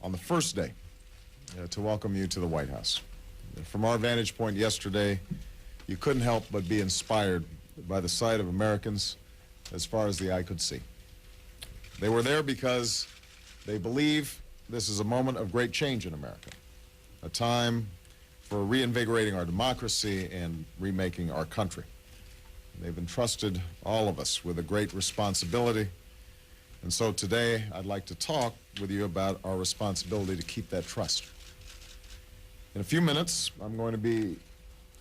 on the first day to welcome you to the White House. From our vantage point yesterday, you couldn't help but be inspired by the sight of Americans as far as the eye could see. They were there because they believe this is a moment of great change in America, a time for reinvigorating our democracy and remaking our country. They've entrusted all of us with a great responsibility, and so today I'd like to talk with you about our responsibility to keep that trust. In a few minutes, I'm going to be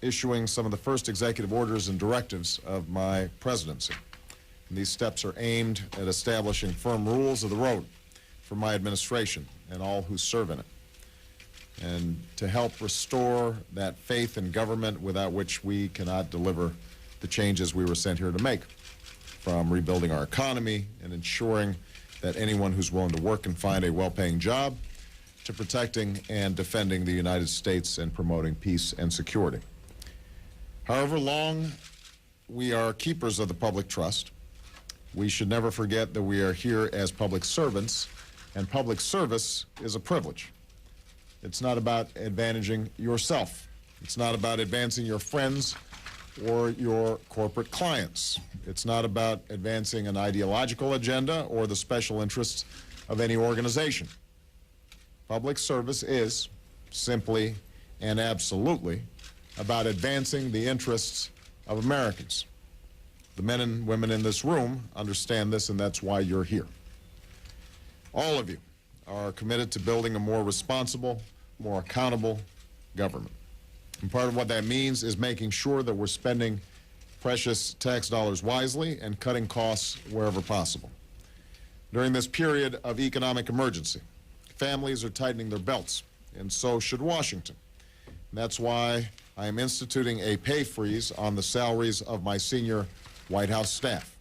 issuing some of the first executive orders and directives of my presidency. And these steps are aimed at establishing firm rules of the road for my administration and all who serve in it, and to help restore that faith in government without which we cannot deliver the changes we were sent here to make, from rebuilding our economy and ensuring that anyone who's willing to work can find a well-paying job, to protecting and defending the United States and promoting peace and security. However long we are keepers of the public trust, we should never forget that we are here as public servants, and public service is a privilege. It's not about advantaging yourself. It's not about advancing your friends or your corporate clients. It's not about advancing an ideological agenda or the special interests of any organization. Public service is simply and absolutely about advancing the interests of Americans. The men and women in this room understand this, and that's why you're here. All of you are committed to building a more responsible, more accountable government. And part of what that means is making sure that we're spending precious tax dollars wisely and cutting costs wherever possible. During this period of economic emergency, families are tightening their belts, and so should Washington. And that's why I am instituting a pay freeze on the salaries of my senior White House staff.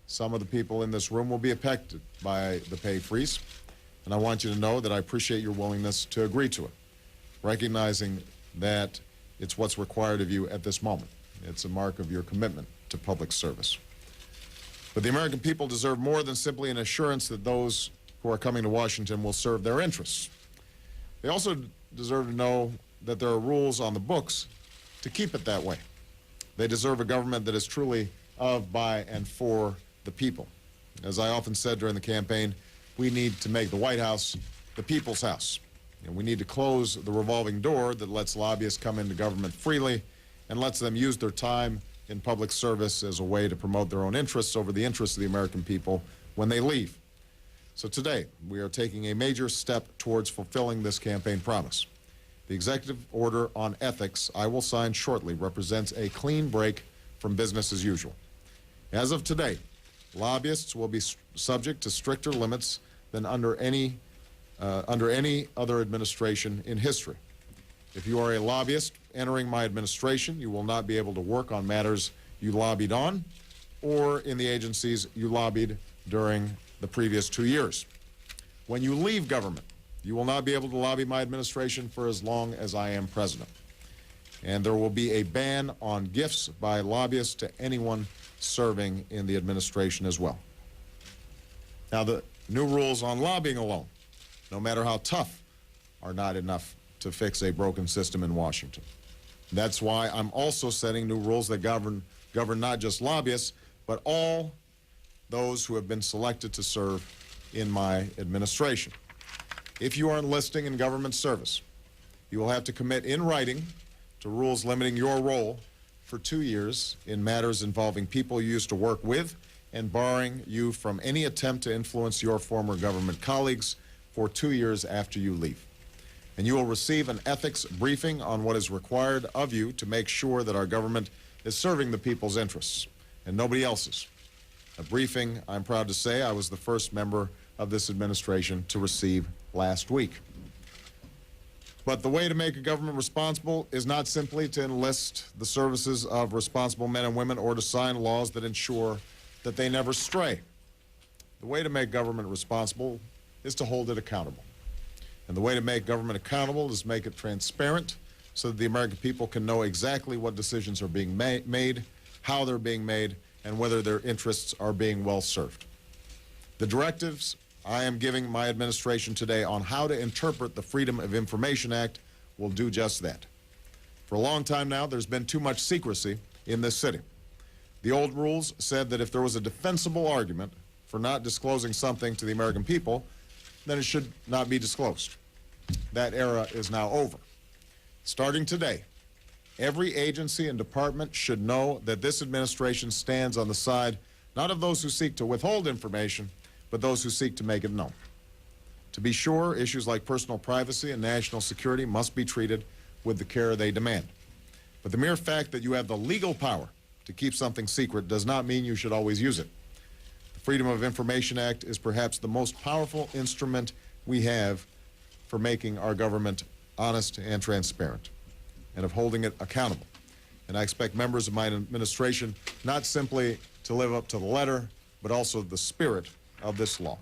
Some of the people in this room will be affected by the pay freeze, and I want you to know that I appreciate your willingness to agree to it, recognizing that it's what's required of you at this moment. It's a mark of your commitment to public service. But the American people deserve more than simply an assurance that those who are coming to Washington will serve their interests. They also deserve to know that there are rules on the books to keep it that way. They deserve a government that is truly of, by, and for the people. As I often said during the campaign, we need to make the White House the people's house. And we need to close the revolving door that lets lobbyists come into government freely and lets them use their time in public service as a way to promote their own interests over the interests of the American people when they leave. So today, we are taking a major step towards fulfilling this campaign promise. The executive order on ethics I will sign shortly represents a clean break from business as usual. As of today, lobbyists will be subject to stricter limits than under any other administration in history. If you are a lobbyist entering my administration, you will not be able to work on matters you lobbied on or in the agencies you lobbied during the previous 2 years. When you leave government, you will not be able to lobby my administration for as long as I am president. And there will be a ban on gifts by lobbyists to anyone serving in the administration as well. Now, the new rules on lobbying alone, no matter how tough, are not enough to fix a broken system in Washington. That's why I'm also setting new rules that govern not just lobbyists, but all those who have been selected to serve in my administration. If you are enlisting in government service, you will have to commit in writing to rules limiting your role for 2 years in matters involving people you used to work with and barring you from any attempt to influence your former government colleagues for 2 years after you leave. And you will receive an ethics briefing on what is required of you to make sure that our government is serving the people's interests and nobody else's. A briefing, I'm proud to say, I was the first member of this administration to receive last week. But the way to make a government responsible is not simply to enlist the services of responsible men and women or to sign laws that ensure that they never stray. The way to make government responsible is to hold it accountable. And the way to make government accountable is make it transparent so that the American people can know exactly what decisions are being made, how they're being made, and whether their interests are being well served. The directives I am giving my administration today on how to interpret the Freedom of Information Act will do just that. For a long time now, there's been too much secrecy in this city. The old rules said that if there was a defensible argument for not disclosing something to the American people, then it should not be disclosed. That era is now over. Starting today, every agency and department should know that this administration stands on the side not of those who seek to withhold information, but those who seek to make it known. To be sure, issues like personal privacy and national security must be treated with the care they demand. But the mere fact that you have the legal power to keep something secret does not mean you should always use it. The Freedom of Information Act is perhaps the most powerful instrument we have for making our government honest and transparent, and of holding it accountable. And I expect members of my administration not simply to live up to the letter, but also the spirit of this law.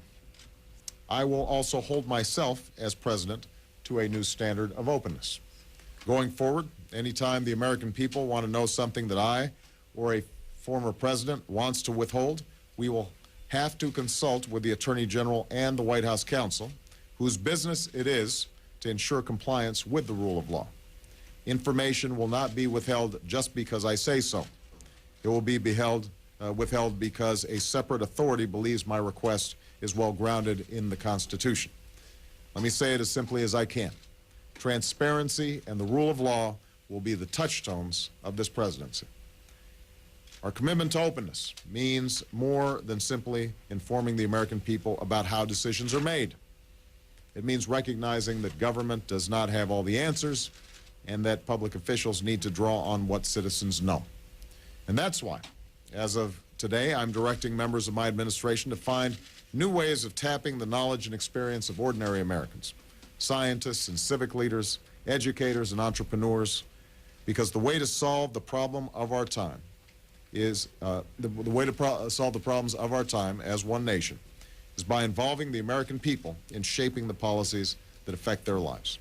I will also hold myself, as president, to a new standard of openness. Going forward, anytime the American people want to know something that I or a former president wants to withhold, we will have to consult with the Attorney General and the White House counsel, whose business it is to ensure compliance with the rule of law. Information will not be withheld just because I say so. It will be withheld because a separate authority believes my request is well grounded in the Constitution. Let me say it as simply as I can. Transparency and the rule of law will be the touchstones of this presidency. Our commitment to openness means more than simply informing the American people about how decisions are made. It means recognizing that government does not have all the answers and that public officials need to draw on what citizens know. And that's why, as of today, I'm directing members of my administration to find new ways of tapping the knowledge and experience of ordinary Americans, scientists and civic leaders, educators and entrepreneurs, because the way to solve the problem of our time is, solve the problems of our time as one nation is by involving the American people in shaping the policies that affect their lives.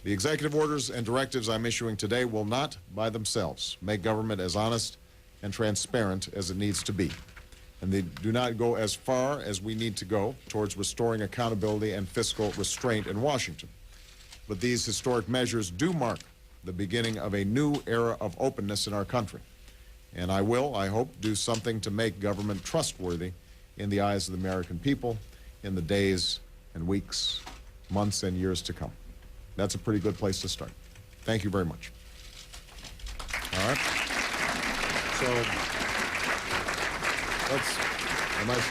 The executive orders and directives I'm issuing today will not, by themselves, make government as honest and transparent as it needs to be. And they do not go as far as we need to go towards restoring accountability and fiscal restraint in Washington. But these historic measures do mark the beginning of a new era of openness in our country. And I will, I hope, do something to make government trustworthy in the eyes of the American people in the days and weeks, months, and years to come. That's a pretty good place to start. Thank you very much. All right. So, all right.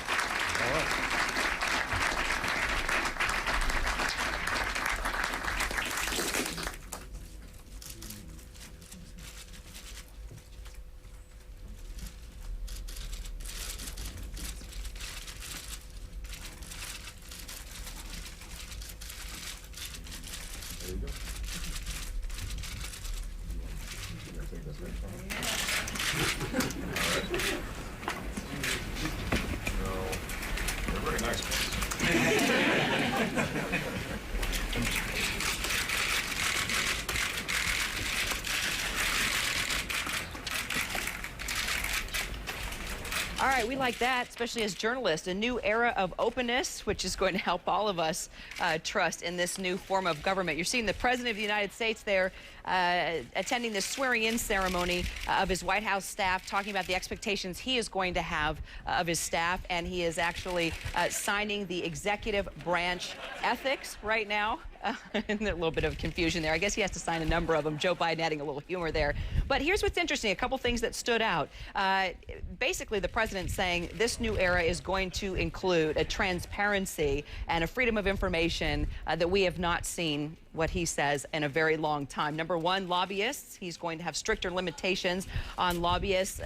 There you go. I think that's right. No, they're very nice All right, we like that, especially as journalists. A new era of openness, which is going to help all of us trust in this new form of government. You're seeing the President of the United States there attending the swearing-in ceremony of his White House staff, talking about the expectations he is going to have of his staff, and he is actually signing the executive branch ethics right now. A little bit of confusion there. I guess he has to sign a number of them. Joe Biden adding a little humor there. But here's what's interesting. A couple things that stood out. Basically, the president saying this new era is going to include a transparency and a freedom of information that we have not seen, what he says, in a very long time. Number one, lobbyists. He's going to have stricter limitations on lobbyists.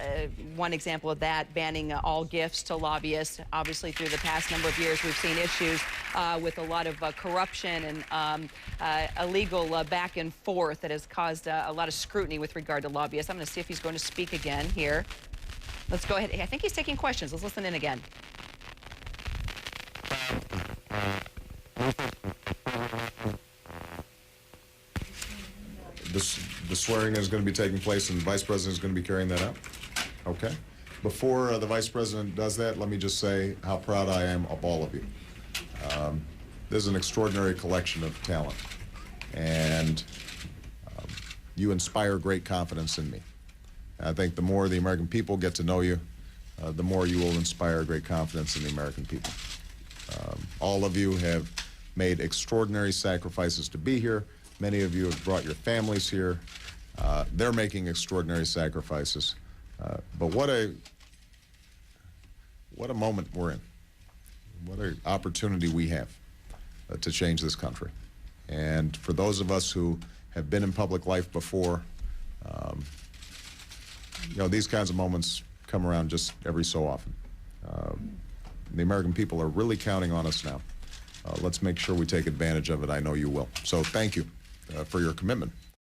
One example of that, banning all gifts to lobbyists. Obviously, through the past number of years, we've seen issues with a lot of corruption and illegal back and forth that has caused a lot of scrutiny with regard to lobbyists. I'm going to see if he's going to speak again here. Let's go ahead. I think he's taking questions. Let's listen in again. The swearing is going to be taking place, and the Vice President is going to be carrying that out? Okay. Before the Vice President does that, let me just say how proud I am of all of you. There's an extraordinary collection of talent, and you inspire great confidence in me. I think the more the American people get to know you, the more you will inspire great confidence in the American people. All of you have made extraordinary sacrifices to be here. Many of you have brought your families here. They're making extraordinary sacrifices. But what a moment we're in. What an opportunity we have to change this country. And for those of us who have been in public life before, you know, these kinds of moments come around just every so often. The American people are really counting on us now. Let's make sure we take advantage of it. I know you will. So thank you for your commitment.